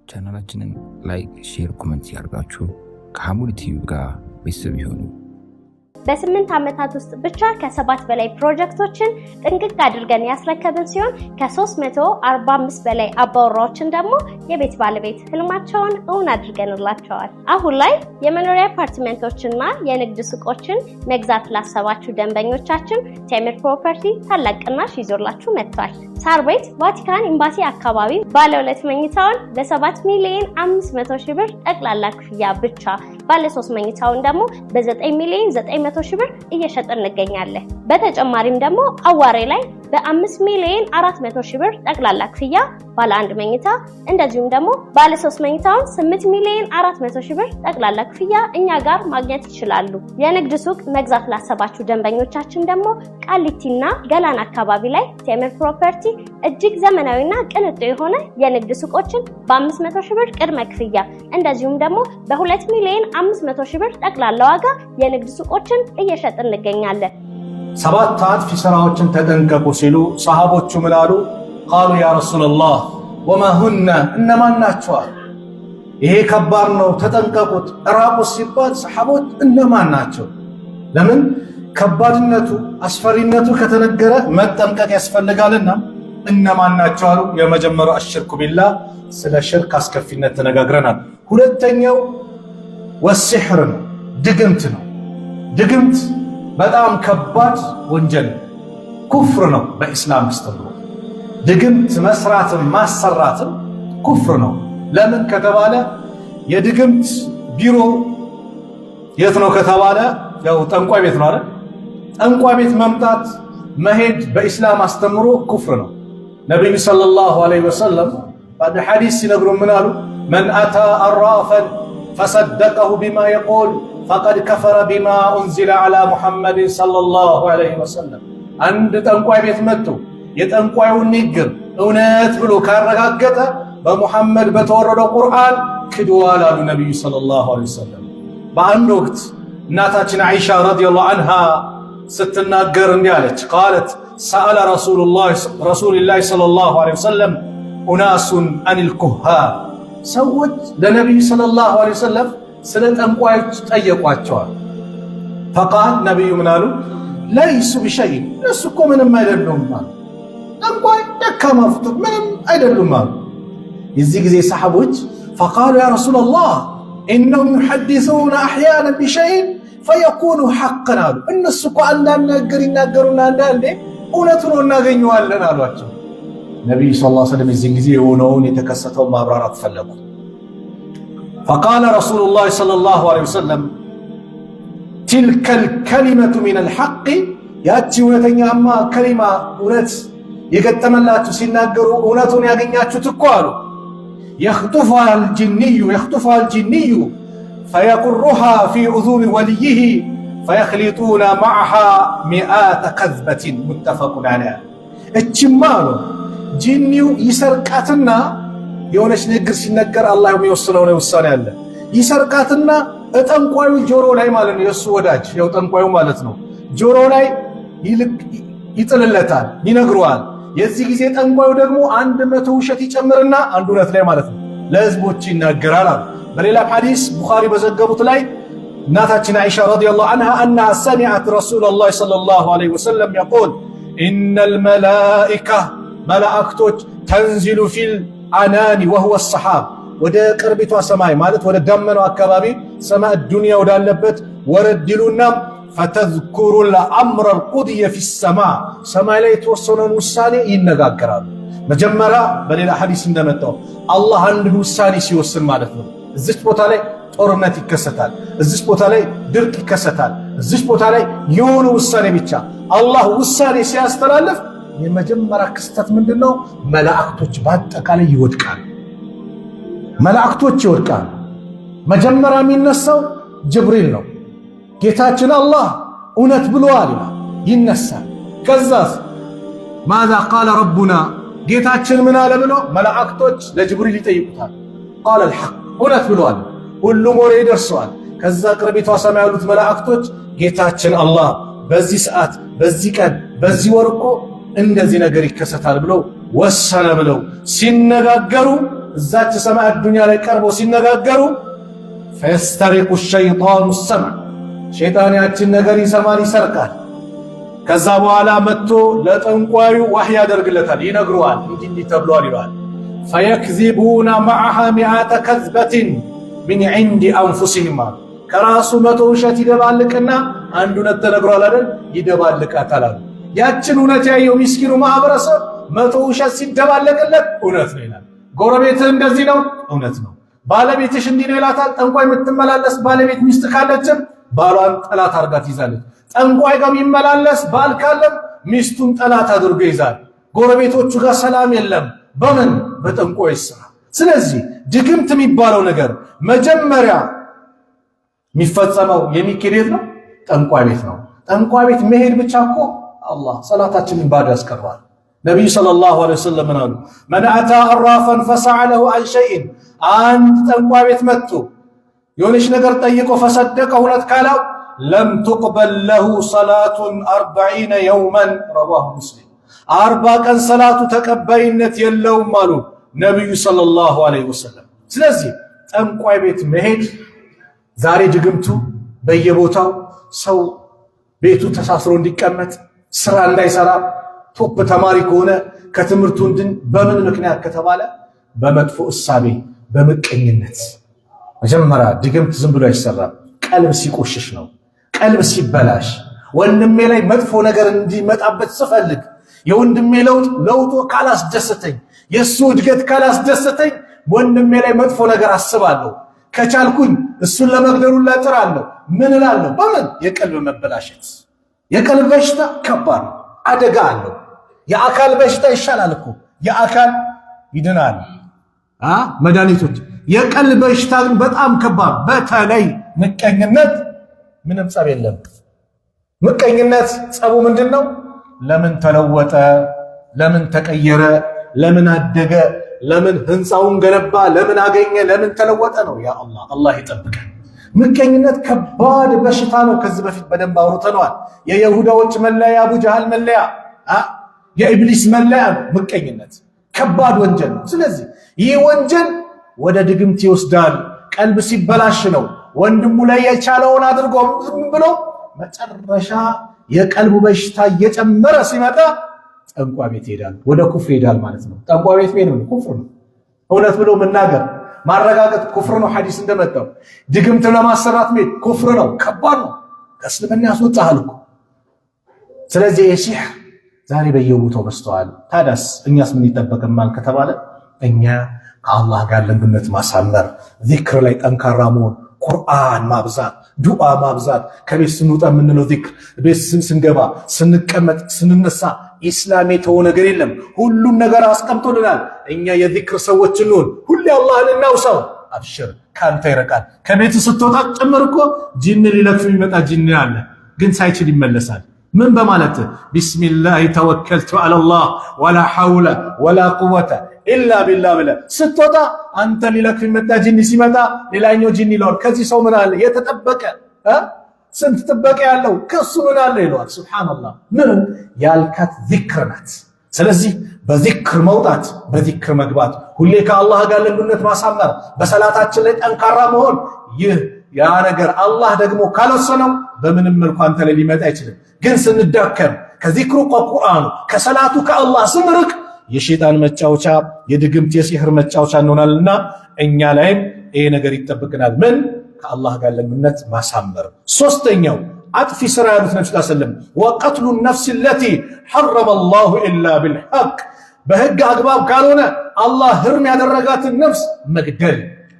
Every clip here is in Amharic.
ቻናላችንን ላይክ፣ ሼር፣ ኮሜንት ያርጋችሁ ከሐሙድ ቲዩብ ጋር ቤተሰብ ይሁኑ። በ8 ዓመታት ውስጥ ብቻ ከ7 በላይ ፕሮጀክቶችን ጥንቅቅ አድርገን ያስረከብን ሲሆን ከ345 በላይ አባወራዎችን ደግሞ የቤት ባለቤት ህልማቸውን እውን አድርገንላቸዋል። አሁን ላይ የመኖሪያ አፓርትመንቶችና የንግድ ሱቆችን መግዛት ላሰባችሁ ደንበኞቻችን ቴምር ፕሮፐርቲ ታላቅ ቅናሽ ይዞላችሁ መጥቷል። ሳር ቤት ቫቲካን ኤምባሲ አካባቢ ባለ 2 መኝታውን በ7 ሚሊዮን 500 ሺህ ብር ጠቅላላ ክፍያ ብቻ፣ ባለ 3 መኝታውን ደግሞ በ9 ሚሊዮን 900 ሺህ ብር እየሸጥን እንገኛለን። በተጨማሪም ደግሞ አዋሬ ላይ በ5 ሚሊዮን 400 ሺህ ብር ጠቅላላ ክፍያ ባለ 1 መኝታ፣ እንደዚሁም ደግሞ ባለ 3 መኝታውን 8 ሚሊዮን 400 ሺህ ብር ጠቅላላ ክፍያ እኛ ጋር ማግኘት ይችላሉ። የንግድ ሱቅ መግዛት ላሰባችሁ ደንበኞቻችን ደግሞ ቃሊቲና ገላን አካባቢ ላይ ቴምር ፕሮፐርቲ እጅግ ዘመናዊና ቅንጡ የሆነ የንግድ ሱቆችን በ500 ሺህ ብር ቅድመ ክፍያ እንደዚሁም ደግሞ በ2 ሚሊዮን 500 ሺህ ብር ጠቅላላ ዋጋ የንግድ ሱቆችን እየሸጥን እንገኛለን። 7 አጥፊ ስራዎችን ተጠንቀቁ ሲሉ ሰሃቦቹ ምን አሉ? ቃሉ ያ ረሱላህ ወማ ሁነ እነማን ናቸው? ይሄ ከባድ ነው ተጠንቀቁት ራቁት ሲባል ሰሃቦች እነማን ናቸው? ለምን ከባድነቱ አስፈሪነቱ ከተነገረ መጠንቀቅ ያስፈልጋልና እነማን ናቸው አሉ። የመጀመሪያው አሽርኩ ቢላህ ስለ ሽርክ አስከፊነት ተነጋግረናል። ሁለተኛው ወሲሕር ነው፣ ድግምት ነው። ድግምት በጣም ከባድ ወንጀል ኩፍር ነው በእስላም አስተምሮ። ድግምት መስራትም ማሰራትም ኩፍር ነው። ለምን ከተባለ የድግምት ቢሮ የት ነው ከተባለ ያው ጠንቋይ ቤት ነው አይደል? ጠንቋይ ቤት መምጣት መሄድ በእስላም አስተምሮ ኩፍር ነው። ነብዩ ሰለላሁ ዐለይሂ ወሰለም በሐዲስ ሲነግሩ ምን አሉ? መን አታ አራፈን ፈሰደቀሁ ቢማ የቁል ፈቀድ ከፈረ ቢማ ኡንዚለ ዐላ ሙሐመድ ሰለላሁ ዐለይሂ ወሰለም። አንድ ጠንቋይ ቤት መጥቶ የጠንቋዩን ንግግር እውነት ብሎ ካረጋገጠ በሙሐመድ በተወረደው ቁርአን ክዷል አሉ ነብዩ ሰለላሁ ዐለይሂ ወሰለም። በአንድ ወቅት እናታችን አይሻ ረዲየላሁ ዐንሃ ስትናገር እንዲህ አለች። ቃለት ሰአለ ረሱሉላህ ሰለላሁ ዐለይሂ ወሰለም ኡናሱን አኒል ኩሃን። ሰዎች ለነብዩ ሰለላሁ ዐለይሂ ወሰለም ስለ ጠንቋዮች ጠየቋቸዋል። ፈቃል ነብዩ ምን አሉ? ለይሱ ቢሸይ እነሱ እኮ ምንም አይደሉም አሉ። ጠንቋይ ደካማ ፍጡር ምንም አይደሉም አሉ። የዚህ ጊዜ ሰሃቦች ፈቃሉ ያ ረሱላህ ኢነሁም ዩሐዲሱና አሕያናን ቢሸይን ፈየኩኑ ሐቅን አሉ። እነሱ እኮ አንዳንድ ነገር ይናገሩና አንዳንዴ እውነት ሆኖ እናገኘዋለን አሏቸው። ነብዩ ሰለላሁ ዐለይሂ ወሰለም የዚህ ጊዜ የሆነውን የተከሰተውን ማብራራት ፈለጉ። ፈቃለ ረሱሉላህ ሰለላሁ ዐለይሂ ወሰለም ቲልከል ከሊመቱ ሚነል ሐቅ፣ ያቺ እውነተኛማ ከሊማ እውነት የገጠመላችሁ ሲናገሩ እውነቱን ያገኛችሁት እኮ አሉ። የኽጡፉሃ አልጂንዩ ፈየቁሩሃ ፊ ኡዙኒ ወልይህ ፈየኽሊጡነ መዐሃ ሚአተ ከዝበትን ሙተፈቁን ዐለይሃ። እችማ አሉ ጂኒው ይሰርቃትና የሆነች ንግግር ሲነገር አላህ የሚወስነው ነው ውሳኔ አለ። ይሰርቃትና ጠንቋዩ ጆሮ ላይ ማለት ነው፣ የሱ ወዳጅ ያው ጠንቋዩ ማለት ነው፣ ጆሮ ላይ ይጥልለታል፣ ይነግረዋል። የዚህ ጊዜ ጠንቋዩ ደግሞ 100 ውሸት ይጨምርና አንድ እውነት ላይ ማለት ነው ለህዝቦች ይናገራል አሉ። በሌላ ሐዲስ ቡኻሪ በዘገቡት ላይ እናታችን አይሻ ረዲየላሁ ዐንሃ አንሃ ሰሚዐት ረሱለላህ ሰለላሁ ዐለይሂ ወሰለም የቁል ኢነል መላኢካ መላእክቶች ተንዚሉ ፊል አናኒ ወሁወ ሰሓብ፣ ወደ ቅርቢቷ ሰማይ ማለት ወደ ደመናው አካባቢ ሰማይ ዱንያ ወዳለበት ወረድሉና ፈተዝኩሩ ለአምረ ልቁድየ ፊ ሰማ፣ ሰማይ ላይ የተወሰነውን ውሳኔ ይነጋገራሉ። መጀመሪያ በሌላ ሐዲስ እንደመጣው አላህ አንድን ውሳኔ ሲወስን ማለት ነው፣ እዚች ቦታ ላይ ጦርነት ይከሰታል፣ እዚች ቦታ ላይ ድርቅ ይከሰታል፣ እዚች ቦታ ላይ የሆነ ውሳኔ ብቻ አላህ ውሳኔ ሲያስተላልፍ የመጀመሪያ ክስተት ምንድነው? መላእክቶች በአጠቃላይ ይወድቃሉ። መላእክቶች ይወድቃሉ። መጀመሪያ የሚነሳው ጅብሪል ነው። ጌታችን አላህ እውነት ብሏል ይላል፣ ይነሳል። ከዛስ ማዛ ቃለ ረቡና፣ ጌታችን ምን አለ ብሎ መላእክቶች ለጅብሪል ይጠይቁታል። ቃለ አልሐቅ፣ እውነት ብሏል፣ ሁሉም ወሬ ይደርሰዋል። ከዛ ቅርቢቷ ሰማይ ያሉት መላእክቶች ጌታችን አላህ በዚህ ሰዓት፣ በዚህ ቀን፣ በዚህ ወር እኮ እንደዚህ ነገር ይከሰታል ብለው ወሰነ ብለው ሲነጋገሩ እዛች ሰማይ ዱንያ ላይ ቀርበው ሲነጋገሩ ፈስተሪቁ الشيطان السمع ሸይጣን ያችን ነገር ይሰማል ይሰርቃል። ከዛ በኋላ መጥቶ ለጠንቋዩ ዋህይ ያደርግለታል ይነግረዋል እንዲህ ተብሏል ይላል። فيكذبون معها 100 كذبة من عند أنفسهم ከራሱ 100 ውሸት ይደባልቅና አንዱ ነት ተነግሯል አይደል ይደባልቃታል። ያችን እውነት ያየው ምስኪኑ ማህበረሰብ 100 ውሸት ሲደባለቅለት እውነት ነው ይላል። ጎረቤትህ እንደዚህ ነው እውነት ነው። ባለቤትሽ እንዲህ ነው ይላታል። ጠንቋይ የምትመላለስ ባለቤት ሚስት ካለችም ባሏን ጠላት አርጋት ይዛለች። ጠንቋይ ጋር የሚመላለስ ባል ካለም ሚስቱን ጠላት አድርጎ ይዛል። ጎረቤቶቹ ጋር ሰላም የለም በምን በጠንቋይ ስራ። ስለዚህ ድግምት የሚባለው ነገር መጀመሪያ የሚፈጸመው የሚኬድ ነው ጠንቋይ ቤት ነው። ጠንቋይ ቤት መሄድ ብቻ እኮ አላህ ሰላታችንን ባዶ ያስቀራል። ነብዩ ሰለላሁ ዐለይሂ ወሰለም አሉ من اتى عرافا فسأله عن شيء አንድ ጠንቋይ ቤት መጥቶ የሆነች ነገር ጠይቆ ፈሰደቀ ሁለት ካላው لم تقبل له صلاة 40 يوما رواه مسلم 40 ቀን ሰላቱ ተቀባይነት የለውም አሉ ነብዩ ሰለላሁ ዐለይሂ ወሰለም። ስለዚህ ጠንቋይ ቤት መሄድ ዛሬ ድግምቱ በየቦታው ሰው ቤቱ ተሳስሮ እንዲቀመጥ ስራ እንዳይሰራ ቶፕ ተማሪ ከሆነ ከትምህርቱ እንድን በምን ምክንያት ከተባለ በመጥፎ እሳቤ በመቀኝነት። መጀመሪያ ድግምት ዝም ብሎ አይሰራም። ቀልብ ሲቆሽሽ ነው። ቀልብ ሲበላሽ ወንድሜ ላይ መጥፎ ነገር እንዲመጣበት ስፈልግ የወንድሜ ለውጦ ካላስደሰተኝ የሱ እድገት ካላስደሰተኝ ወንድሜ ላይ መጥፎ ነገር አስባለሁ። ከቻልኩኝ እሱን ለመግደሉ ላጥራለሁ። ምን እላለሁ? በምን የቀልብ መበላሸት። የቀልብ በሽታ ከባድ አደጋ አለው። የአካል በሽታ ይሻላል እኮ የአካል ይድናል መድኃኒቶች። የቀልብ በሽታ ግን በጣም ከባድ። በተለይ ምቀኝነት ምንም ጸብ የለም። ምቀኝነት ጸቡ ምንድነው? ለምን ተለወጠ? ለምን ተቀየረ? ለምን አደገ? ለምን ህንፃውን ገነባ? ለምን አገኘ? ለምን ተለወጠ ነው። ያ አላህ አላህ ይጠብቀን። ምቀኝነት ከባድ በሽታ ነው። ከዚህ በፊት በደንብ አውርተናል። የይሁዳዎች መለያ አቡ ጀሃል መለያ የኢብሊስ መለያ ነው። ምቀኝነት ከባድ ወንጀል ነው። ስለዚህ ይህ ወንጀል ወደ ድግምት ይወስዳል። ቀልብ ሲበላሽ ነው ወንድሙ ላይ የቻለውን አድርጎ ዝም ብሎ መጨረሻ የቀልቡ በሽታ እየጨመረ ሲመጣ ጠንቋይ ቤት ይሄዳል። ወደ ኩፍር ይሄዳል ማለት ነው። ጠንቋይ ቤት ምን ነው? ኩፍር ነው። እውነት ብሎ መናገር ማረጋገጥ ኩፍር ነው። ሐዲስ እንደመጣው ድግምት ለማሰራት ሜት ኩፍር ነው። ከባድ ነው። ከእስልምና ያስወጣሃል እኮ። ስለዚህ ሲህ ዛሬ በየቦታው በስተዋል። ታዲያስ እኛስ ምን ይጠበቅማል ከተባለ እኛ ከአላህ ጋር ግንኙነት ማሳመር፣ ዚክር ላይ ጠንካራ መሆን፣ ቁርአን ማብዛት፣ ዱዓ ማብዛት፣ ከቤት ስንወጣ የምንለው ዚክር፣ ቤት ስንገባ፣ ስንቀመጥ፣ ስንነሳ ኢስላም የተወ ነገር የለም። ሁሉን ነገር አስቀምጦልናል። እኛ የዚክር ሰዎች እንሁን። ሁሌ አላህን እናውሳው። አብሽር ካንተ ይረቃል። ከቤት ስትወጣ ጭምር እኮ ጂን ሊለክፍ የሚመጣ ጂን አለ፣ ግን ሳይችል ይመለሳል። ምን በማለት ቢስሚላህ ተወከልቱ ዐለላህ ወላ ሐውለ ወላ ቁወተ ኢላ ቢላህ ብለህ ስትወጣ አንተ ሊለክፍ የሚመጣ ጂን ሲመጣ ሌላኛው ጂን ይለዋል ከዚህ ሰው ምን አለ የተጠበቀ ስንት ጥበቃ ያለው ከሱ ምን አለ ይለዋል። ሱብሃንአላህ ምን ያልካት ዚክር ናት። ስለዚህ በዚክር መውጣት፣ በዚክር መግባት፣ ሁሌ ከአላህ ጋር ግንኙነት ማሳመር፣ በሰላታችን ላይ ጠንካራ መሆን፣ ይህ ያ ነገር አላህ ደግሞ ካልወሰነው በምንም መልኩ አንተ ላይ ሊመጣ አይችልም። ግን ስንዳከም ከዚክሩ ከቁርአኑ ከሰላቱ ከአላህ ስንርቅ የሸይጣን መጫወቻ የድግምት የሲህር መጫወቻ እንሆናልና እኛ ላይም ይሄ ነገር ይጠብቀናል። ምን ከአላህ ጋር ግንኙነት ማሳመር። ሶስተኛው አጥፊ ስራ ያሉት ነብዩ ሰለላሁ ዐለይሂ ወሰለም ወቀትሉ النفس التي حرم الله الا بالحق በህግ አግባብ ካልሆነ አላህ ህርም ያደረጋትን ነፍስ መግደል።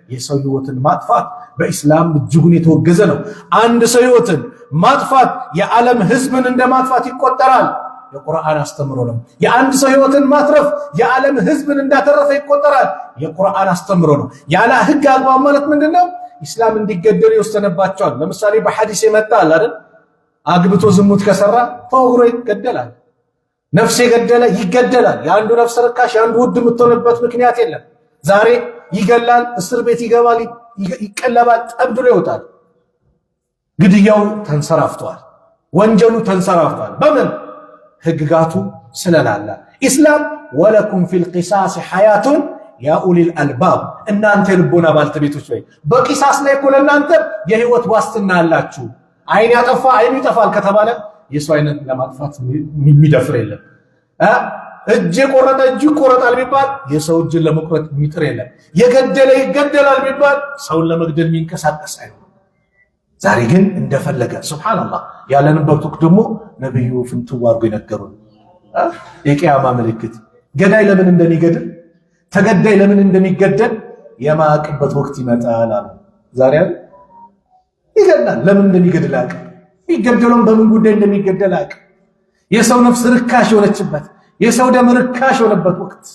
የሰው ህይወትን ማጥፋት በእስላም እጅጉን የተወገዘ ነው። አንድ ሰው ህይወትን ማጥፋት የዓለም ህዝብን እንደማጥፋት ይቆጠራል። የቁርአን አስተምሮ ነው። የአንድ ሰው ህይወትን ማትረፍ የዓለም ህዝብን እንዳተረፈ ይቆጠራል። የቁርአን አስተምሮ ነው። ያለ ህግ አግባብ ማለት ምንድነው? ኢስላም እንዲገደል ይወሰነባቸዋል። ለምሳሌ በሐዲስ ይመጣል አይደል? አግብቶ ዝሙት ከሰራ ተወግሮ ይገደላል። ነፍስ የገደለ ይገደላል። የአንዱ ነፍስ ርካሽ የአንዱ ውድ የምትሆንበት ምክንያት የለም። ዛሬ ይገላል፣ እስር ቤት ይገባል፣ ይቀለባል፣ ጠብድሎ ይወጣል። ግድያው ተንሰራፍቷል። ወንጀሉ ተንሰራፍቷል። በምን ህግጋቱ ስለላላ። ኢስላም ወለኩም ፊል ቂሳስ ሐያቱን ያ ኡሊል አልባብ እናንተ ልቦና ባልተቤቶች ወይ በቂሳስ ላይ እኮ ለእናንተ የህይወት ዋስትና አላችሁ። አይን ያጠፋ አይኑ ይጠፋል ከተባለ የሰው አይነት ለማጥፋት የሚደፍር የለም። እጅ ቆረጠ እጅ ቆረጣል ቢባል የሰው እጅን ለመቁረጥ የሚጥር የለም። የገደለ ይገደላል ቢባል ሰውን ለመግደል የሚንቀሳቀስ አይደለም። ዛሬ ግን እንደፈለገ ሱብሃንአላህ ያለንበት ወቅት ደግሞ ነብዩ ፍንትው አድርጎ የነገሩን የቂያማ ምልክት ገዳይ ለምን እንደሚገድል ተገዳይ ለምን እንደሚገደል የማያውቅበት ወቅት ይመጣል አሉ። ዛሬ ይገድላል ለምን እንደሚገድል አያውቅም። የሚገደለውም በምን ጉዳይ እንደሚገደል አያውቅም። የሰው ነፍስ ርካሽ የሆነችበት የሰው ደም ርካሽ የሆነበት ወቅት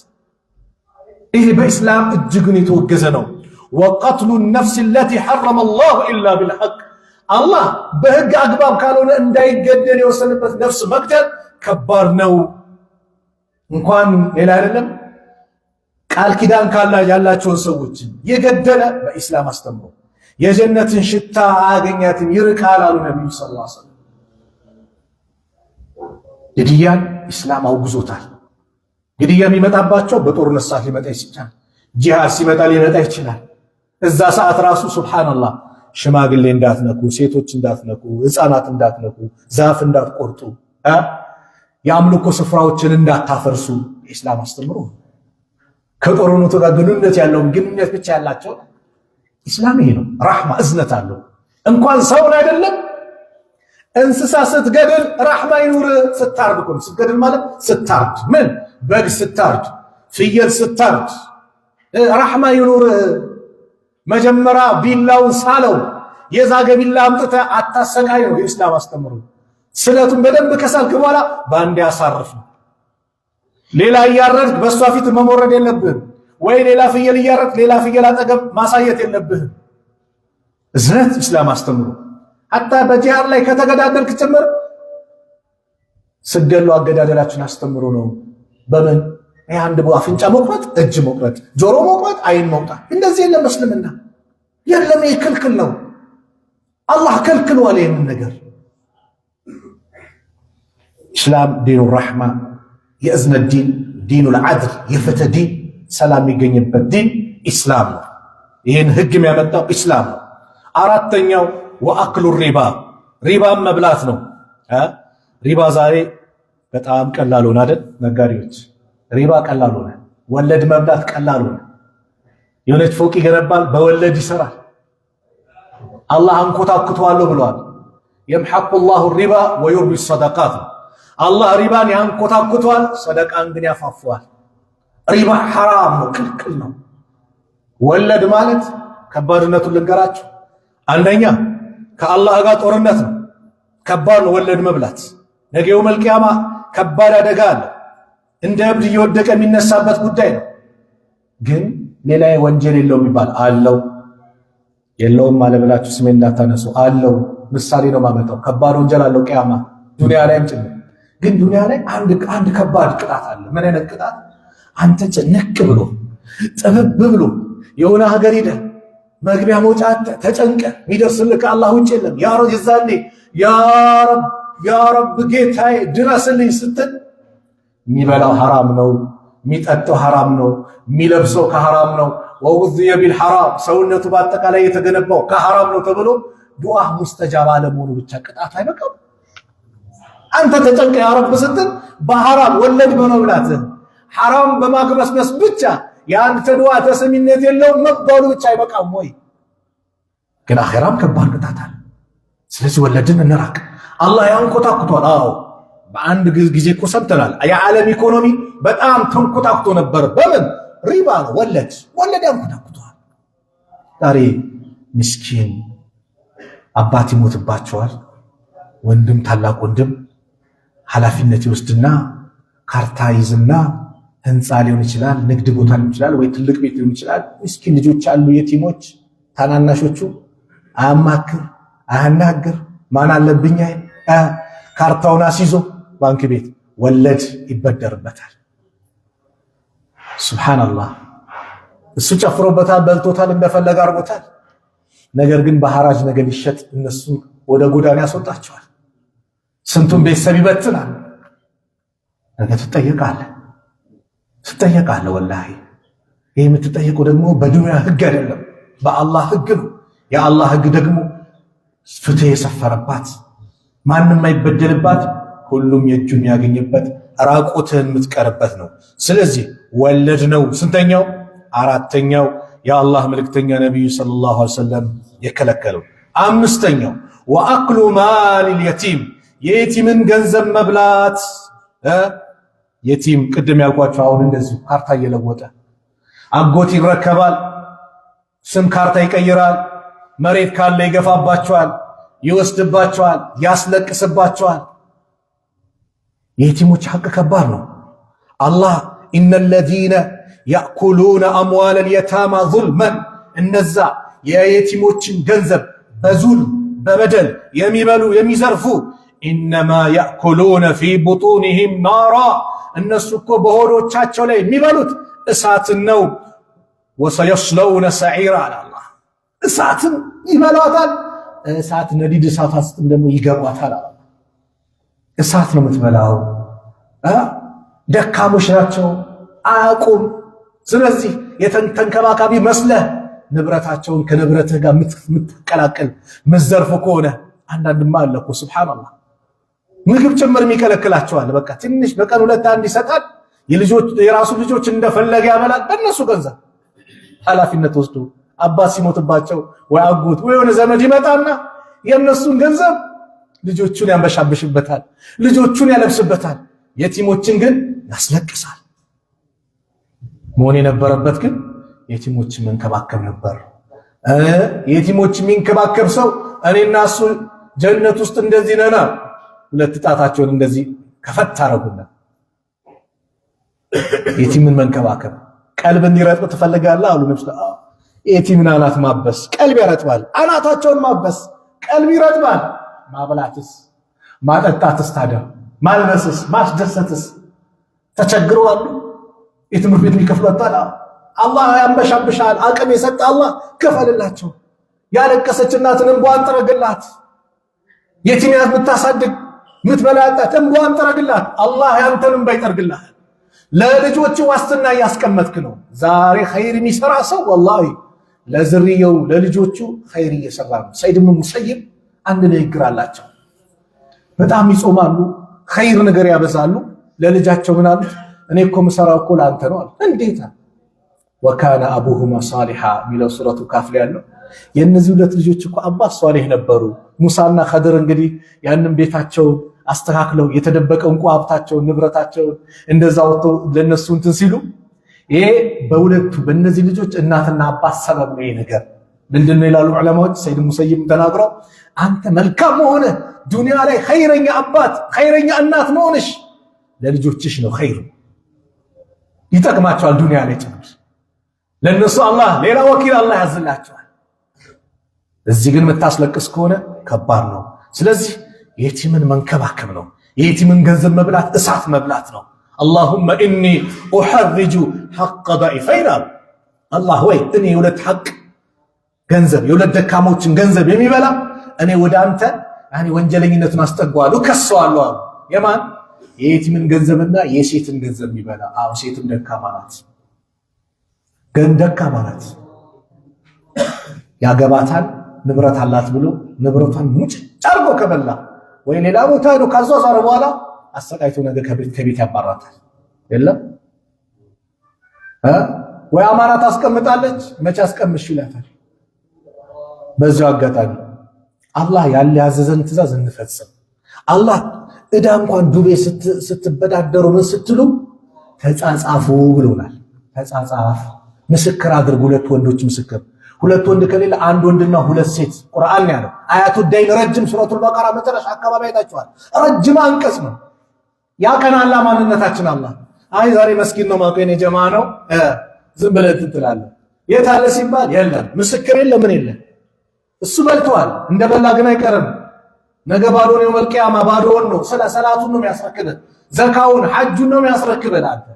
ይህ በእስላም እጅጉን የተወገዘ ነው። ወቀትሉ ነፍስ التي حرم الله الا بالحق አላህ በህግ አግባብ ካልሆነ እንዳይገደል የወሰነበት ነፍስ መግደል ከባድ ነው። እንኳን ሌላ አይደለም ቃል ኪዳን ካላ ያላቸውን ሰዎች የገደለ በእስላም አስተምሮ የጀነትን ሽታ አያገኛትም ይርቃል አሉ ነብዩ ሰለላሁ ዐለይሂ ወሰለም። ግድያን ኢስላም አውግዞታል። ግድያ የሚመጣባቸው በጦርነት ሰዓት ሊመጣ ይችላል። ጂሃድ ሲመጣ ሊመጣ ይችላል። እዛ ሰዓት ራሱ ሱብሃንአላህ ሽማግሌ እንዳትነኩ፣ ሴቶች እንዳትነኩ፣ ህፃናት እንዳትነኩ፣ ዛፍ እንዳትቆርጡ፣ የአምልኮ ስፍራዎችን እንዳታፈርሱ ኢስላም አስተምሮ ከጦርነቱ ጋር ግንኙነት ያለውን ግንኙነት ብቻ ያላቸው ኢስላም ይሄ ነው። ራህማ እዝነት አለው። እንኳን ሰውን አይደለም እንስሳ ስትገድል ራህማ ይኑር። ስታርድ እኮ ስትገድል ማለት ስታርድ ምን በግ ስታርድ ፍየል ስታርድ ራህማ ይኑር። መጀመሪያ ቢላውን ሳለው የዛገ ቢላ አምጥተህ አታሰቃይ ነው የኢስላም አስተምሮ። ስለቱን በደንብ ከሳልክ በኋላ ባንዴ አሳርፍ ነው። ሌላ እያረድክ በሷ ፊት መሞረድ የለብህም ወይ ሌላ ፍየል እያረድክ ሌላ ፍየል አጠገብ ማሳየት የለብህም። እዝነት ኢስላም አስተምሮ አጣ በጂሃድ ላይ ከተገዳደልክ ጭምር ስገሉ አገዳደላችን አስተምሮ ነው። በምን አንድ አፍንጫ መቁረጥ፣ እጅ መቁረጥ፣ ጆሮ መቁረጥ፣ አይን መውጣት እንደዚህ የለም። እስልምና የለም። ይሄ ክልክል ነው። አላህ ከልክሏል ይሄን ነገር። ኢስላም ዲኑ ረሕማ የእዝነት ዲን፣ ዲኑል ዐድል የፍትህ ዲን፣ ሰላም የሚገኝበት ዲን ኢስላም ነው። ይህን ህግ የሚያመጣው ኢስላም ነው። አራተኛው ወአክሉ ሪባ ሪባም መብላት ነው። ሪባ ዛሬ በጣም ቀላል ሆነ አይደል? ነጋዴዎች ሪባ ቀላል ሆነ። ወለድ መብላት ቀላል ሆነ። የሆነች ፎቅ ይገነባል፣ በወለድ ይሰራል። አላህ አንኮታኩተዋለሁ ብለዋል። የምሐቁ ላሁ ሪባ ወዩርቢ ሰደቃት። አላህ ሪባን ያንኮታኩተዋል፣ ሰደቃን ግን ያፋፈዋል። ሪባ ሐራም ነው፣ ክልክል ነው። ወለድ ማለት ከባድነቱን ልንገራችሁ። አንደኛ ከአላህ ጋር ጦርነት ነው። ከባድ ነው ወለድ መብላት። ነገ የውመል ቂያማ ከባድ አደጋ አለ። እንደ እብድ እየወደቀ የሚነሳበት ጉዳይ ነው። ግን ሌላ ወንጀል የለውም ይባል አለው። የለውም አለ ብላችሁ ስሜ እንዳታነሱ። አለው ምሳሌ ነው ማመጣው። ከባድ ወንጀል አለው ቂያማ፣ ዱንያ ላይም ጭምር። ግን ዱንያ ላይ አንድ ከባድ ቅጣት አለ። ምን አይነት ቅጣት? አንተ ጭንቅ ብሎ ጥብብ ብሎ የሆነ ሀገር ሄደህ መግቢያ መውጫ ተጨንቀ የሚደርስልህ ከአላህ ውጭ የለም። ያ ረብ ይዛኔ ያ ረብ ጌታዬ ድረስልኝ ስትል የሚበላው ሐራም ነው፣ የሚጠጣው ሐራም ነው፣ የሚለብሰው ከሐራም ነው። ወውዝየ ቢልሐራም ሰውነቱ በአጠቃላይ የተገነባው ከሐራም ነው ተብሎ ዱዓ ሙስተጃባ ለመሆኑ ብቻ ቅጣት አይበቃም? አንተ ተጨንቀ ያ ረብ ስትል በሐራም ወለድ በመብላት ሐራም በማግበስበስ ብቻ የአንተ ዱዓ ተሰሚነት የለውም መባሉ ብቻ አይበቃም ወይ? ግን አኺራም ከባድ ቅጣት አለ። ስለዚህ ወለድን እንራቅ። አላህ ያንኮታኩቷል። አዎ በአንድ ጊዜ እኮ ሰምተናል። የዓለም ኢኮኖሚ በጣም ተንኮታኩቶ ነበር። በምን ሪባ ነው። ወለድ ያንኮታኩቷል። ዛሬ ምስኪን አባት ይሞትባቸዋል። ወንድም ታላቅ ወንድም ኃላፊነት ይወስድና ካርታ ይዝና ህንፃ ሊሆን ይችላል፣ ንግድ ቦታ ሊሆን ይችላል፣ ወይ ትልቅ ቤት ሊሆን ይችላል። ምስኪን ልጆች አሉ፣ የቲሞች ታናናሾቹ አያማክር አያናግር ማን አለብኝ ካርታውን አስይዞ ባንክ ቤት ወለድ ይበደርበታል። ሱብሃንአላህ እሱ ጨፍሮበታል፣ በልቶታል፣ እንደፈለገ አድርጎታል። ነገር ግን በሐራጅ ነገር ሊሸጥ እነሱ ወደ ጎዳና ያስወጣቸዋል። ስንቱን ቤተሰብ ይበትናል። ነገ ትጠየቃለህ። ወላሂ ይህ የምትጠየቀው ደግሞ በዱንያ ህግ አይደለም፣ በአላህ ህግ ነው። የአላህ ህግ ደግሞ ፍትህ የሰፈረባት፣ ማንም አይበደልባት፣ ሁሉም የእጁን ያገኝበት፣ ራቁትህን የምትቀርበት ነው። ስለዚህ ወለድ ነው ስንተኛው? አራተኛው የአላህ መልእክተኛ ነቢዩ ሰለላሁ ዐለይሂ ወሰለም የከለከለው። አምስተኛው ወአክሉ ማሊል የቲም፣ የየቲምን ገንዘብ መብላት። የቲም ቅድም ያልኳቸው አሁን እንደዚህ ካርታ እየለወጠ አጎት ይረከባል፣ ስም ካርታ ይቀይራል፣ መሬት ካለ ይገፋባቸዋል፣ ይወስድባቸዋል፣ ያስለቅስባቸዋል። የየቲሞች ሐቅ ከባድ ነው። አላህ ኢነለዚነ ያእኩሉነ አምዋለል የታማ ዙልመን፣ እነዛ የየቲሞችን ገንዘብ በዙልም በበደል የሚበሉ የሚዘርፉ፣ ኢነማ ያእኩሉነ ፊ ቡጡኒሂም ናራ፣ እነሱ እኮ በሆዶቻቸው ላይ የሚበሉት እሳትን ነው። ወሰየስለውነ ሰዒራ አለ አላህ፣ እሳትን ይበሏታል። እሳት ነዲድ እሳት ውስጥ ደግሞ ይገቧታል። እሳት ነው የምትበላው። ደካሞች ናቸው አያውቁም። ስለዚህ ተንከባካቢ መስለህ ንብረታቸውን ከንብረትህ ጋር የምትቀላቀል ምዘርፍ ከሆነ አንዳንድማ አለ እኮ ሱብሃንአላህ ምግብ ጭምር የሚከለክላቸዋል። በቃ ትንሽ በቀን ሁለት አንድ ይሰጣል። የራሱ ልጆች እንደፈለገ ያበላል በእነሱ ገንዘብ። ኃላፊነት ወስዶ አባት ሲሞትባቸው ወይ አጎት ወይ የሆነ ዘመድ ይመጣና የእነሱን ገንዘብ ልጆቹን ያንበሻብሽበታል፣ ልጆቹን ያለብስበታል። የቲሞችን ግን ያስለቅሳል። መሆን የነበረበት ግን የቲሞችን መንከባከብ ነበር። የቲሞች የሚንከባከብ ሰው እኔና እሱ ጀነት ውስጥ እንደዚህ ነና። ሁለት ጣታቸውን እንደዚህ ከፈት አረጉና የቲምን መንከባከብ። ቀልብ እንዲረጥብ ትፈልጋለህ አሉ ነብስ። የቲምን አናት ማበስ ቀልብ ያረጥባል። አናታቸውን ማበስ ቀልብ ይረጥባል። ማብላትስ ማጠጣትስ፣ ታዲያ ማልበስስ ማስደሰትስ ተቸግረዋል። የትምህርት ቤት የሚከፍሉታል። አላህ ያንበሻብሻል። አቅም የሰጠ አላህ ክፈልላቸው። ያለቀሰች እናትን እንቧን ጥረግላት። የቲም የምታሳድግ ምትበላ ያጣት እንቧን ጥረግላት። አላህ ያንተን እንባ ይጠርግልሃል። ለልጆች ዋስትና እያስቀመጥክ ነው። ዛሬ ኸይር የሚሰራ ሰው ወላሂ ለዝርየው ለልጆቹ ኸይር እየሰራ ነው። ሰይድ ኢብኑ ሙሰይብ አንድ ንግግር አላቸው። በጣም ይጾማሉ፣ ኸይር ነገር ያበዛሉ። ለልጃቸው ምን አሉት? እኔ እኮ ምሰራው እኮ ለአንተ ነው አሉ። እንዴት? ወካነ አቡሁማ ሷሊሃ ሚለው ሱረቱ ካፍ ላይ ያለው የእነዚህ ሁለት ልጆች እኮ አባት ሷሊህ ነበሩ። ሙሳና ኸድር እንግዲህ ያንን ቤታቸውን አስተካክለው የተደበቀው እንቁ ሀብታቸውን ንብረታቸውን እንደዛ ወጥቶ ለነሱ እንትን ሲሉ ይሄ በሁለቱ በእነዚህ ልጆች እናትና አባት ሰበብ ነው። ይሄ ነገር ምንድነው ይላሉ ዑለማዎች። ሰይድ ሙሰይብ ተናግረው አንተ መልካም መሆነ ዱንያ ላይ ኸይረኛ አባት ኸይረኛ እናት መሆንሽ ለልጆችሽ ነው ኸይር ይጠቅማቸዋል። ዱንያ ላይ ጭምር ለነሱ አላህ ሌላ ወኪል አላህ ያዝላቸዋል። እዚህ ግን የምታስለቅስ ከሆነ ከባድ ነው። ስለዚህ የቲምን መንከባከብ ነው። የቲምን ገንዘብ መብላት እሳት መብላት ነው። አላሁመ ኢኒ ኡሐርጁ ሐቅ ضعيفين አላህ ወይ እኔ የሁለት ሐቅ ገንዘብ የሁለት ደካሞችን ገንዘብ የሚበላ እኔ ወደ አንተ ወንጀለኝነቱን አስጠጓለሁ ከሰዋለሁ አሉ። የማን የየቲምን ገንዘብና የሴትን ገንዘብ የሚበላ ሴትን ደካማ ናት፣ ደካማ ናት። ያገባታል ንብረት አላት ብሎ ንብረቷን ሙጭ ጫርጎ ከበላ ወይ ሌላ ቦታ ሄዶ ካዟዟረ በኋላ አሰቃይቶ ነገር ከቤት ያባራታል። የለም ወይ አማናት አስቀምጣለች፣ መቼ አስቀምሽ ይላታል። በዚያው አጋጣሚ አላህ ያዘዘን ትእዛዝ እንፈጽም። አላህ ዕዳ እንኳን ዱቤ ስትበዳደሩ ምን ስትሉ ተጻጻፉ ብሎናል። ተጻጻፍ ምስክር አድርጉ። ሁለት ወንዶች ምስክር፣ ሁለት ወንድ ከሌለ አንድ ወንድና ሁለት ሴት። ቁርአን ያለው አያቱ ዳይን ረጅም ሱረቱል በቀራ መጨረሻ አካባቢ አይታችኋል። ረጅም አንቀጽ ነው። ያቀናላ ማንነታችን አላህ አይ ዛሬ መስጊድ ነው ማቀኔ ጀማ ነው ዝም ብለህ ትላለህ። የት አለ ሲባል የለም ምስክር የለም ምን የለም። እሱ በልቷል እንደበላ ግን አይቀርም። ነገ ባዶ ነው መልቂያማ ባዶውን ነው። ስለ ሰላቱን ነው የሚያስረክብህ፣ ዘካውን ሐጁን ነው የሚያስረክብህ። አንተ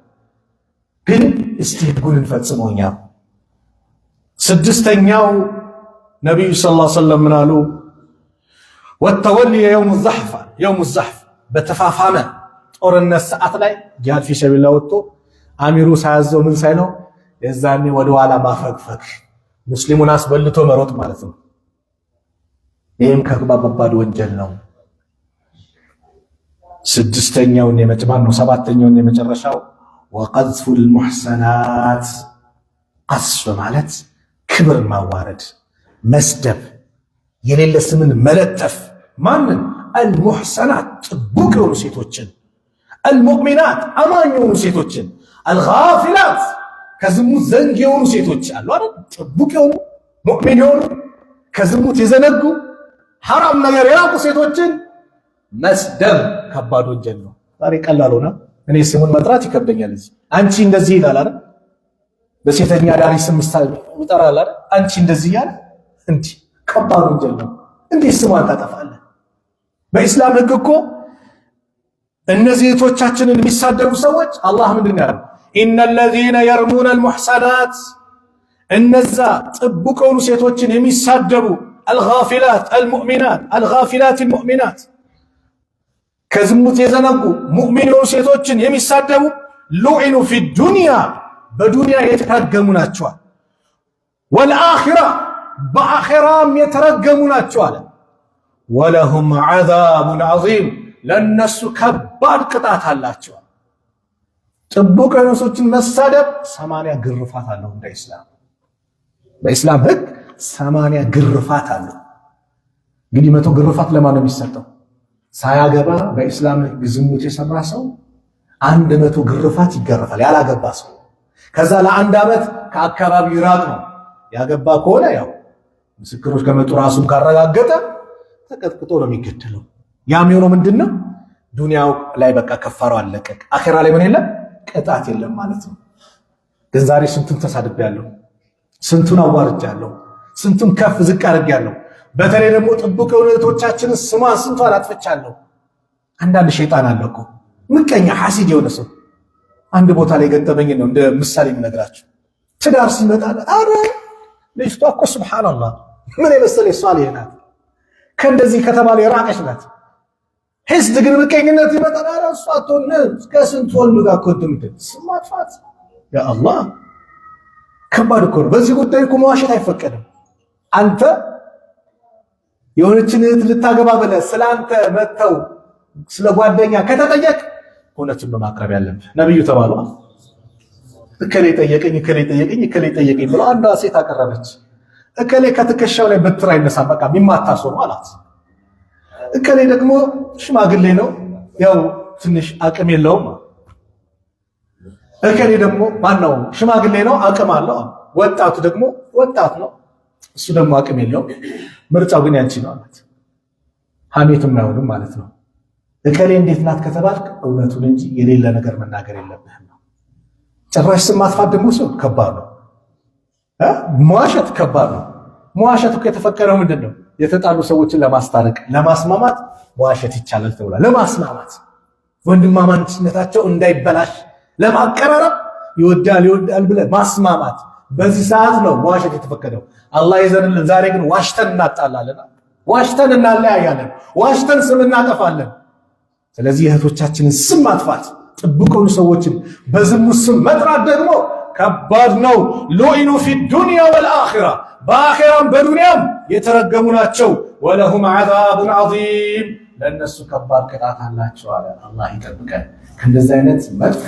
ግን እስቲ ጉልን ፈጽሞኛ። ስድስተኛው ነብዩ ሰለላሁ ዐለይሂ ወሰለም ምን አሉ? ወተወሊ የውም الزحف የውም الزحف በተፋፋመ ጦርነት ሰዓት ላይ ጂሃድ ፊ ሰቢልላህ ወጥቶ አሚሩ ሳያዘው ምን ሳይለው የዛኔ ወደ ኋላ ማፈግፈግ ሙስሊሙን አስበልቶ መሮጥ ማለት ነው። ይህም ከባድ ወንጀል ነው። ሰባተኛውን የመጨረሻው ወቀዝፉል ሙሕሰናት ቀዝፍ ማለት ክብር ማዋረድ፣ መስደብ፣ የሌለ ስምን መለጠፍ። ማንን? አልሙሕሰናት ጥቡቅ የሆኑ ሴቶችን፣ አልሙእሚናት አማኝ የሆኑ ሴቶችን፣ አልጋፊላት ከዝሙት ዘንግ የሆኑ ሴቶች አሉ አይደል? ጥቡቅ የሆኑ ሙእሚን የሆኑ ከዝሙት የዘነጉ ሐራም ነገር የራቁ ሴቶችን መስደብ ከባድ ወንጀል ነው። ዛሬ ቀላል ሆነ። እኔ ስሙን መጥራት ይከብደኛል። እዚህ አንቺ እንደዚህ ይላል አይደል? በሴተኛ ዳሪ ስም ይጠራል አይደል? አንቺ እንደዚህ ያለ እንዲህ ከባድ ወንጀል ነው። እንዴት ስሟን ታጠፋለህ? በኢስላም ሕግ እኮ እነዚህ እህቶቻችንን የሚሳደቡ ሰዎች አላህ ምንድን ነው ያለው? ኢነል ለዚነ የርሙነ አልሙሕሰናት እነዛ ጥቡቅ የሆኑ ሴቶችን የሚሳደቡ አልጋፊላት አልሙእሚናት አልጋፊላት አልሙእሚናት ከዝሙት የዘነጉ ሙእሚን የሆኑ ሴቶችን የሚሳደቡ ሉዒኑ ፊ ዱንያ በዱንያ የተረገሙ ናቸዋል። ወልአኺራ በአኺራም የተረገሙ ናቸዋል። ወለሁም ዐዛቡን ዐዚም ለነሱ ከባድ ቅጣት አላቸዋል። ጥቡቅ የሆኑ ሴቶችን መሳደብ 80 ግርፋት አለው። እንደ ኢስላም በኢስላም ሕግ 80 ግርፋት አለው። እንግዲህ 100 ግርፋት ለማን ነው የሚሰጠው? ሳያገባ በኢስላም ሕግ ዝሙት የሰራ ሰው 100 ግርፋት ይገረፋል። ያላገባ ሰው ከዛ ለ1 ዓመት ከአካባቢው ይራቅ ነው። ያገባ ከሆነ ያው ምስክሮች ከመጡ ራሱን ካረጋገጠ ተቀጥቅጦ ነው የሚገደለው። ያም የሆነው ምንድነው? ዱንያው ላይ በቃ ከፋራው አለቀቅ፣ አኺራ ላይ ምን የለም ቅጣት የለም ማለት ነው። ግን ዛሬ ስንቱን ተሳድቤያለሁ፣ ስንቱን አዋርጃለሁ፣ ስንቱን ከፍ ዝቅ አድርጌያለሁ። በተለይ ደግሞ ጥቡቅ የሆኑ እህቶቻችንን ስሟን ስንቷን አጥፍቻለሁ። አንዳንድ ሸይጣን አለ እኮ ምቀኛ ሐሲድ የሆነ ሰው አንድ ቦታ ላይ ገጠመኝ ነው እንደ ምሳሌ የምነግራችሁ። ትዳር ሲመጣ አረ ልጅቷ እኮ ሱብሃንአላህ ምን የመሰለች ሷሊህ ናት፣ ከእንደዚህ ከተባለ የራቀች ናት። ሂስድ ግን ምቀኝነት ይመጣል። አረ እሷ አትሆን ከስንት ወንድ ጋር እኮ ስም ማጥፋት ያ አላህ ከባድ እኮ ነው። በዚህ ጉዳይ እኮ መዋሸት አይፈቀድም። አንተ የሆነችን እህት ልታገባ ብለህ ስላንተ መተው ስለ ጓደኛ ከተጠየቅ እውነቱን በማቅረብ ያለብህ። ነብዩ ተባሉ እከሌ ጠየቀኝ ብለው አንዷ ሴት አቀረበች። እከሌ ከትከሻው ላይ በትር አይነሳም በቃ የሚማታ ሰው ነው አላት። እከሌ ደግሞ ሽማግሌ ነው ያው ትንሽ አቅም የለውም። እከሌ ደግሞ ማነው ሽማግሌ ነው አቅም አለው። ወጣቱ ደግሞ ወጣት ነው እሱ ደግሞ አቅም የለውም። ምርጫው ግን ያንቺ ነው አላት። ሐሜትም አይሆንም ማለት ነው። እከሌ እንዴት ናት ከተባልክ እውነቱን እንጂ የሌለ ነገር መናገር የለብህም ነው። ጭራሽ ስም ማጥፋት ደግሞ ሲሆን ከባድ ነው። መዋሸት ከባድ ነው። መዋሸት እኮ የተፈቀደው ምንድን ነው? የተጣሉ ሰዎችን ለማስታረቅ ለማስማማት መዋሸት ይቻላል ተብሏል። ለማስማማት ወንድማማችነታቸው እንዳይበላሽ ለማቀራረብ ይወዳል ብለህ ማስማማት። በዚህ ሰዓት ነው መዋሸት የተፈቀደው። አላህ ይዘንልን። ዛሬ ግን ዋሽተን እናጣላለን፣ ዋሽተን እናለያያለን፣ ዋሽተን ስም እናጠፋለን። ስለዚህ እህቶቻችንን ስም ማጥፋት፣ ጥቡቅ የሆኑ ሰዎችን በዝሙት ስም መጥራት ደግሞ ከባድ ነው። ሉዒኑ ፊ ዱንያ ወልአኺራ በአኺራም በዱንያም የተረገሙ ናቸው። ወለሁም ዐዛቡን ዐዚም ለእነሱ ከባድ ቅጣት አላቸው አለ። አላህ ይጠብቀን ከእንደዚህ አይነት መጥፎ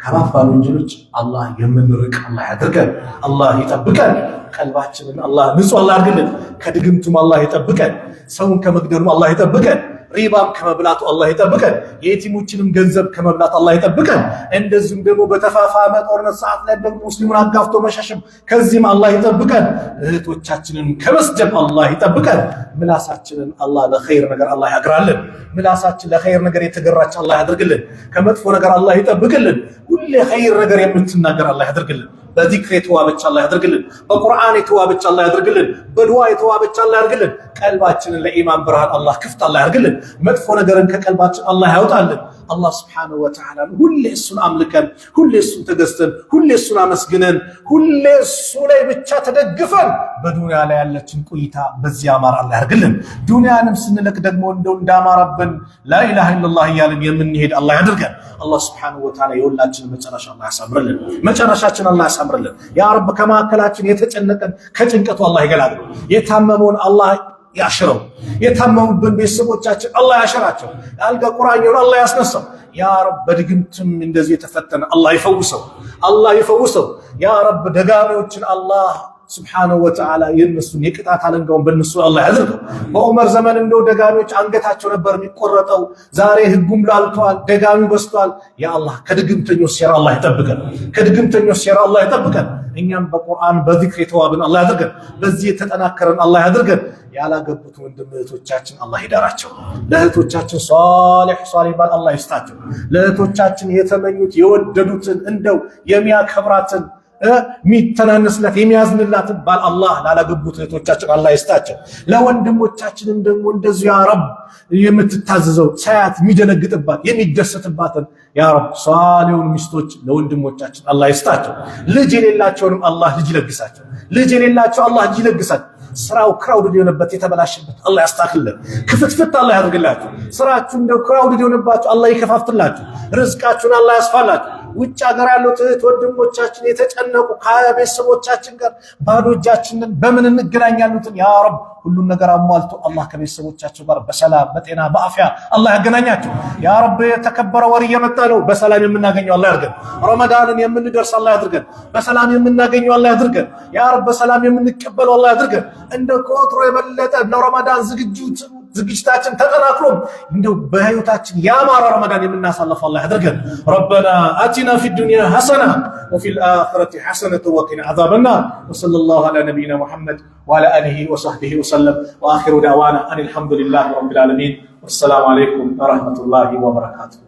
ከባባድ ወንጀሎች አላህ የምንርቅ አላህ ያድርገን። አላህ ይጠብቀን። ቀልባችንን አላህ ንጹህ አላህ ያድርግልን። ከድግምቱም አላህ ይጠብቀን። ሰውን ከመግደሉም አላህ ይጠብቀን። ሪባም ከመብላቱ አላህ ይጠብቀን። የየቲሞችንም ገንዘብ ከመብላት አላህ ይጠብቀን። እንደዚሁም ደግሞ በተፋፋመ ጦርነት ሰዓት ላይ ደግሞ ሙስሊሙን አጋፍቶ መሸሽም ከዚህም አላህ ይጠብቀን። እህቶቻችንን ከመስደብ አላህ ይጠብቀን። ምላሳችንን አላህ ለኸይር ነገር አላህ ያግራልን። ምላሳችን ለኸይር ነገር የተገራች አላህ ያድርግልን። ከመጥፎ ነገር አላህ ይጠብቅልን። ሁሌ ኸይር ነገር የምትናገር አላህ ያድርግልን። በዚክር የተዋበች አላህ ያድርግልን። በቁርአን የተዋበች አላህ ያድርግልን። በዱዓ የተዋበች አላህ ያድርግልን። ቀልባችንን ለኢማን ብርሃን አላህ ክፍት አላህ ያድርግልን። መጥፎ ነገርን ከቀልባችን አላህ ያውጣልን። አላህ Subhanahu Wa Ta'ala ሁሌ እሱን አምልከን ሁሌ እሱን ተገዝተን ሁሌ እሱን አመስግነን ሁሌ እሱ ላይ ብቻ ተደግፈን በዱንያ ላይ ያለችን ቆይታ በዚያ አማር አላህ ያርግልን ዱንያንም ስንለቅ ደግሞ እንደው እንዳማረብን لا اله الا الله እያልን የምንሄድ አላህ ያድርገን አላህ Subhanahu Wa Ta'ala የሁላችን መጨረሻ አላህ ያሳምርልን መጨረሻችን አላህ ያሳምርልን ያ ረብ ከማከላችን የተጨነቀን ከጭንቀቱ አላህ ይገላግል የታመመውን አላህ ያሽረው የታመሙብን ቤተሰቦቻችን አላህ ያሽራቸው አልጋ ቁራኛውን አላህ ያስነሳው ያ ረብ በድግምትም እንደዚህ የተፈተነ አላህ ይፈውሰው ያ ረብ ደጋሚዎችን አላህ Subhanahu Wa Ta'ala የነሱን የቅጣት አለንጋውን በእነሱ አላህ ያድርገው በዑመር ዘመን እንደው ደጋሚዎች አንገታቸው ነበር የሚቆረጠው ዛሬ ህጉም ላልቷል ደጋሚው በስቷል ያ አላህ ከድግምተኞች ሴራ አላህ ይጠብቀን እኛም በቁርአን በዚክር የተዋብን አላህ ያድርገን በዚህ የተጠናከረን አላህ ያድርገን ያላገቡት ወንድም እህቶቻችን አላህ ይዳራቸው ለእህቶቻችን ሷሊህ ባል አላህ ይስጣቸው ለእህቶቻችን የተመኙት የወደዱትን እንደው የሚያከብራትን ሚተናነስላት የሚያዝንላት ባል አላህ ላላገቡት እህቶቻችን አላህ ይስጣቸው ለወንድሞቻችንም ደግሞ እንደዚሁ ያ ረብ የምትታዘዘው ሳያት የሚደነግጥባት የሚደሰትባትን ያ ረብ ሷሊሁን ሚስቶች ለወንድሞቻችን አላህ ይስጣቸው ልጅ የሌላቸውንም አላህ ልጅ ይለግሳቸው ልጅ የሌላቸው አላህ ልጅ ይለግሳቸው ስራው ክራውድድ የሆነበት የተበላሸበት አላህ ያስተካክልልን ክፍትፍት አላህ ያድርግላችሁ ስራችሁ እንደው ክራውድድ የሆነባችሁ አላህ ይከፋፍትላችሁ ርዝቃችሁን አላህ ያስፋላችሁ ውጭ ሀገር ያሉት ወንድሞቻችን የተጨነቁ ከቤተሰቦቻችን ጋር ባዶ እጃችንን በምን እንገናኛሉትን ያ ረብ ሁሉን ነገር አሟልቶ አላህ ከቤተሰቦቻቸው ጋር በሰላም በጤና በአፍያ አላህ ያገናኛቸው ያ ረብ የተከበረ ወር እየመጣ ነው በሰላም የምናገኘው አላህ ያድርገን ረመዳንን የምንደርስ አላህ ያድርገን በሰላም የምናገኘው አላህ ያድርገን ያ ረብ በሰላም የምንቀበለው አላህ ያድርገን እንደ ኮትሮ የበለጠ ለረመዳን ዝግጅታችን ተጠናክሮ እንደው በህይወታችን ያማረ ረመዳን የምናሳልፈው አላህ ያድርገን ረበና አቲና ፊ ዱንያ ሐሰና وفي الآخرة حسنة وقنا عذاب النار وصلى الله على نبينا محمد وعلى آله وصحبه وسلم وآخر دعوانا أن الحمد لله رب العالمين والسلام عليكم ورحمة الله وبركاته